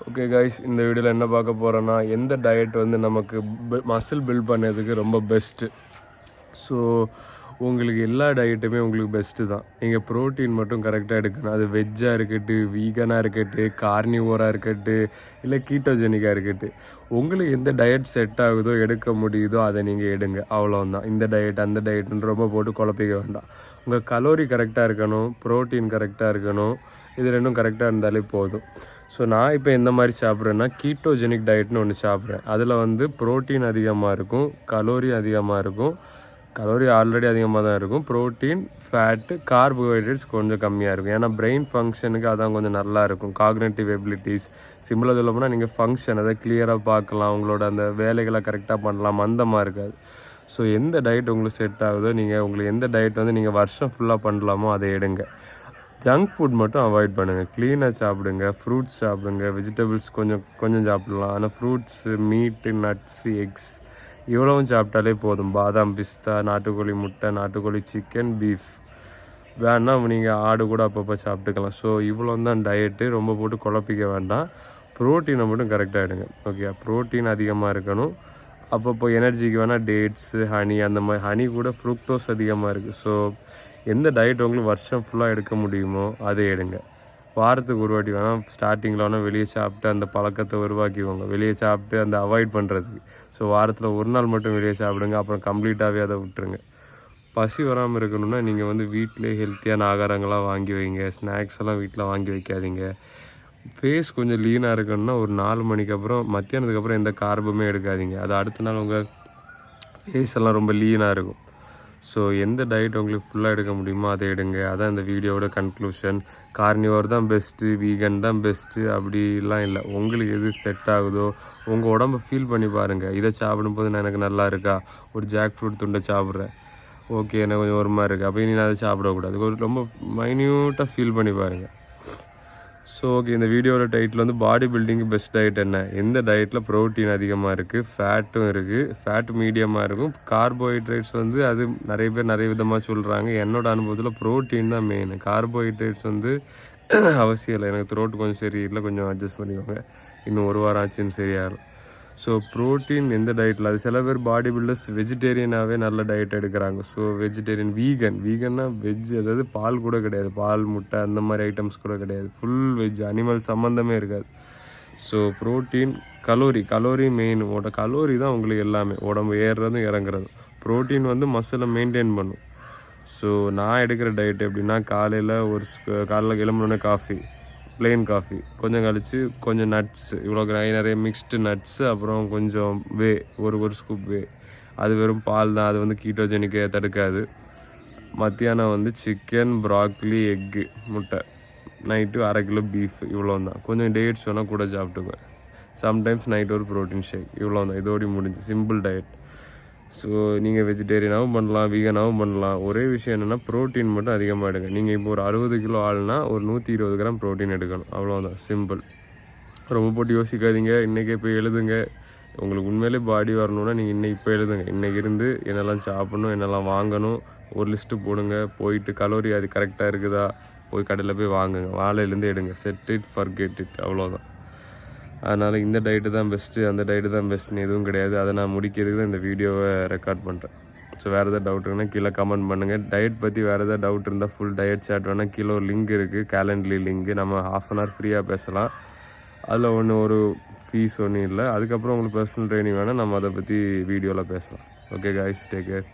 Okay guys, இந்த வீடியோவில் என்ன பார்க்க போகிறோன்னா, எந்த டயட் வந்து நமக்கு மசில் பில்ட் பண்ணதுக்கு ரொம்ப பெஸ்ட்டு. ஸோ உங்களுக்கு எல்லா டயட்டுமே உங்களுக்கு பெஸ்ட்டு தான். நீங்கள் ப்ரோட்டீன் மட்டும் கரெக்டாக எடுக்கணும். அது வெஜ்ஜாக இருக்கட்டும், வீகனாக இருக்கட்டும், கார்னிவோராக இருக்கட்டும், இல்லை கீட்டோஜெனிக்காக இருக்கட்டும். உங்களுக்கு எந்த டயட் செட் ஆகுதோ, எடுக்க முடியுதோ அதை நீங்கள் எடுங்க. அவ்வளோதான். இந்த டயட் அந்த டயட்னு ரொம்ப போட்டு குழப்பிக்க வேண்டாம். உங்கள் கலோரி கரெக்டாக இருக்கணும், ப்ரோட்டீன் கரெக்டாக இருக்கணும். இது ரெண்டும் கரெக்டாக இருந்தாலே போதும். ஸோ நான் இப்போ எந்த மாதிரி சாப்பிட்றேன்னா, கீட்டோஜெனிக் டயட்னு ஒன்று சாப்பிட்றேன். அதில் வந்து ப்ரோட்டீன் அதிகமாக இருக்கும், கலோரி அதிகமாக இருக்கும். கலோரி ஆல்ரெடி அதிகமாக தான் இருக்கும். ப்ரோட்டீன், ஃபேட்டு, கார்போஹைட்ரேட்ஸ் கொஞ்சம் கம்மியாக இருக்கும். ஏன்னா பிரெயின் ஃபங்க்ஷனுக்கு அதான் கொஞ்சம் நல்லா இருக்கும். காக்னேட்டிவ் எபிலிட்டிஸ், சிம்பிளாக சொல்ல போனால் நீங்கள் ஃபங்க்ஷன் அதை கிளியராக பார்க்கலாம், உங்களோட அந்த வேலைகளை கரெக்டாக பண்ணலாம், மந்தமாக இருக்காது. ஸோ எந்த டயட் உங்களுக்கு செட் ஆகுதோ, உங்களுக்கு எந்த டயட் வந்து நீங்கள் வருஷம் ஃபுல்லாக பண்ணலாமோ அதை எடுங்க. ஜங்க் ஃபுட் மட்டும் அவாய்ட் பண்ணுங்கள். க்ளீனாக சாப்பிடுங்க, ஃப்ரூட்ஸ் சாப்பிடுங்க, வெஜிடபிள்ஸ் கொஞ்சம் கொஞ்சம் சாப்பிடலாம். ஆனால் ஃப்ரூட்ஸு, மீட்டு, நட்ஸு, எக்ஸ் இவ்வளவும் சாப்பிட்டாலே போதும். பாதாம், பிஸ்தா, நாட்டுக்கோழி முட்டை, நாட்டுக்கோழி சிக்கன், பீஃப் வேணா நீங்கள் ஆடு கூட அப்பப்போ சாப்பிட்டுக்கலாம். ஸோ இவ்வளோ தான் டயட்டு. ரொம்ப போட்டு குழப்பிக்க வேண்டாம். ப்ரோட்டீனை மட்டும் கரெக்டாக எடுங்க. ஓகே, ப்ரோட்டீன் அதிகமாக இருக்கணும். அப்பப்போ எனர்ஜிக்கு வேணால் டேட்ஸு, ஹனி, அந்த மாதிரி ஹனி கூட ஃப்ரூக்டோஸ் அதிகமாக இருக்குது. ஸோ எந்த டயட் உங்களுக்கு வருஷம் ஃபுல்லாக எடுக்க முடியுமோ அதை எடுங்க. வாரத்துக்கு ஒரு வாட்டி வேணால் ஸ்டார்டிங்கில் வேணால் வெளியே சாப்பிட்டு அந்த பழக்கத்தை உருவாக்கிக்கோங்க. வெளியே சாப்பிட்டு அந்த அவாய்ட் பண்ணுறதுக்கு. ஸோ வாரத்தில் ஒரு நாள் மட்டும் வெளியே சாப்பிடுங்க. அப்புறம் கம்ப்ளீட்டாகவே அதை விட்டுருங்க. பசி வராமல் இருக்கணும்னா நீங்கள் வந்து வீட்டிலே ஹெல்த்தியான ஆகாரங்களாக வாங்கி வைங்க. ஸ்நாக்ஸ் எல்லாம் வீட்டில் வாங்கி வைக்காதீங்க. ஃபேஸ் கொஞ்சம் லீனாக இருக்கணும்னா ஒரு 4 மணிக்கு அப்புறம், மத்தியானத்துக்கு அப்புறம் எந்த கார்புமே எடுக்காதீங்க. அது அடுத்த நாள் உங்கள் ஃபேஸ் எல்லாம் ரொம்ப லீனாக இருக்கும். ஸோ எந்த டயட் உங்களுக்கு ஃபுல்லாக எடுக்க முடியுமோ அதை எடுங்க. அதான் இந்த வீடியோவோட கன்க்ளூஷன். கார்னிவோர் தான் பெஸ்ட்டு, வீகன் தான் பெஸ்ட்டு அப்படிலாம் இல்லை. உங்களுக்கு எது செட் ஆகுதோ உங்கள் உடம்பை ஃபீல் பண்ணி பாருங்கள். இதை சாப்பிடும்போது நான் எனக்கு நல்லா இருக்கா, ஒரு ஜாக் ஃப்ரூட் துண்டை சாப்பிட்றேன், ஓகே எனக்கு கொஞ்சம் ஒரு மாதிரி இருக்குது, அப்போ நான் அதை சாப்பிடக்கூடாது. ஒரு ரொம்ப மைன்யூட்டாக ஃபீல் பண்ணி பாருங்கள். ஸோ ஓகே, இந்த வீடியோட டைட்டில் வந்து பாடி பில்டிங்கு பெஸ்ட் டயட் என்ன, எந்த டயட்டில் ப்ரோட்டீன் அதிகமாக இருக்குது, ஃபேட்டும் இருக்குது, ஃபேட் மீடியமாக இருக்கும், கார்போஹைட்ரேட்ஸ் வந்து அது நிறைய பேர் நிறைய விதமாக சொல்கிறாங்க. என்னோட அனுபவத்தில் ப்ரோட்டீன் தான் மெயின். கார்போஹைட்ரேட்ஸ் வந்து அவசியம் இல்லை. எனக்கு த்ரோட் கொஞ்சம் சரியில்லை, கொஞ்சம் அட்ஜஸ்ட் பண்ணிக்கோங்க. இன்னும் ஒரு வாரம் ஆச்சுன்னு சரியாகும். ஸோ ப்ரோட்டீன் எந்த டயட்டில், அது சில பேர் பாடி பில்டர்ஸ் வெஜிடேரியனாகவே நல்ல டயட் எடுக்கிறாங்க. ஸோ வெஜிடேரியன், வீகன்னா வெஜ், அதாவது பால் கூட கிடையாது, பால், முட்டை அந்த மாதிரி ஐட்டம்ஸ் கூட கிடையாது, ஃபுல் வெஜ், அனிமல் சம்மந்தமே இருக்காது. So protein, calorie main. Calorie தான் உங்களுக்கு எல்லாமே, உடம்பு ஏறுறதும் இறங்குறதும். ப்ரோட்டீன் வந்து மசிலை மெயின்டைன் பண்ணும். ஸோ நான் எடுக்கிற டயட் எப்படின்னா, காலையில் கிளம்புனோடனே காஃபி, ப்ளெயின் காஃபி, கொஞ்சம் கழித்து கொஞ்சம் நட்ஸு, இவ்வளோ நிறைய மிக்ஸ்டு நட்ஸு, அப்புறம் கொஞ்சம் ஒரு ஸ்கூப் அது வெறும் பால் தான். அது வந்து கீட்டோஜெனிக்கை தடுக்காது. மத்தியானம் வந்து சிக்கன், ப்ராக்லி, எக்கு, முட்டை, நைட்டு 1/2 கிலோ பீஃப், இவ்வளோ தான். கொஞ்சம் டேட்ஸ் வேணால் கூட சாப்பிட்டுக்குவேன். சம்டைம்ஸ் நைட் ஒரு ப்ரோட்டீன் ஷேக், இவ்வளோ தான். இதோடு முடிஞ்சு, சிம்பிள் டயட். ஸோ நீங்கள் வெஜிடேரியனாகவும் பண்ணலாம், வீகனாகவும் பண்ணலாம். ஒரே விஷயம் என்னென்னா, ப்ரோட்டீன் மட்டும் அதிகமாக எடுங்க. நீங்கள் இப்போ ஒரு 60 கிலோ ஆள்னா ஒரு 120 கிராம் ப்ரோட்டீன் எடுக்கணும். அவ்வளோதான், சிம்பிள். ரொம்ப போட்டு யோசிக்காதீங்க. இன்றைக்கே போய் எழுதுங்க. உங்களுக்கு உண்மையிலே பாடி வரணுன்னா நீங்கள் இப்போ எழுதுங்க. இன்றைக்கி இருந்து என்னெல்லாம் சாப்பிட்ணும், என்னெல்லாம் வாங்கணும், ஒரு லிஸ்ட்டு போடுங்க. போயிட்டு கலோரி அது கரெக்டாக இருக்குதா, போய் கடையில் போய் வாங்குங்க. வாழையிலேருந்து எடுங்க. செட் இட், ஃபர்கெட் இட், அவ்வளோதான். அதனால் இந்த டயட்டு தான் பெஸ்ட்டு, அந்த டயட்டு தான் பெஸ்ட்டுன்னு எதுவும் கிடையாது. அதை நான் முடிக்கிறதுக்கு தான் இந்த வீடியோவை ரெக்கார்ட் பண்ணுறேன். ஸோ வேறு எதாவது டவுட் இருக்குன்னா கீழே கமெண்ட் பண்ணுங்கள். டயட் பற்றி வேறு எதாவது டவுட் இருந்தால் ஃபுல் டயட் சாட் வேணால் கீழே ஒரு லிங்க் இருக்குது, கேலண்ட்லி லிங்க்கு. நம்ம 1/2 அன் ஹவர் ஃப்ரீயாக பேசலாம். அதில் ஒரு ஃபீஸ் ஒன்றும் இல்லை. அதுக்கப்புறம் உங்களுக்கு பர்சனல் ட்ரைனிங் வேணால் நம்ம அதை பற்றி வீடியோவில் பேசலாம். Okay guys, take care.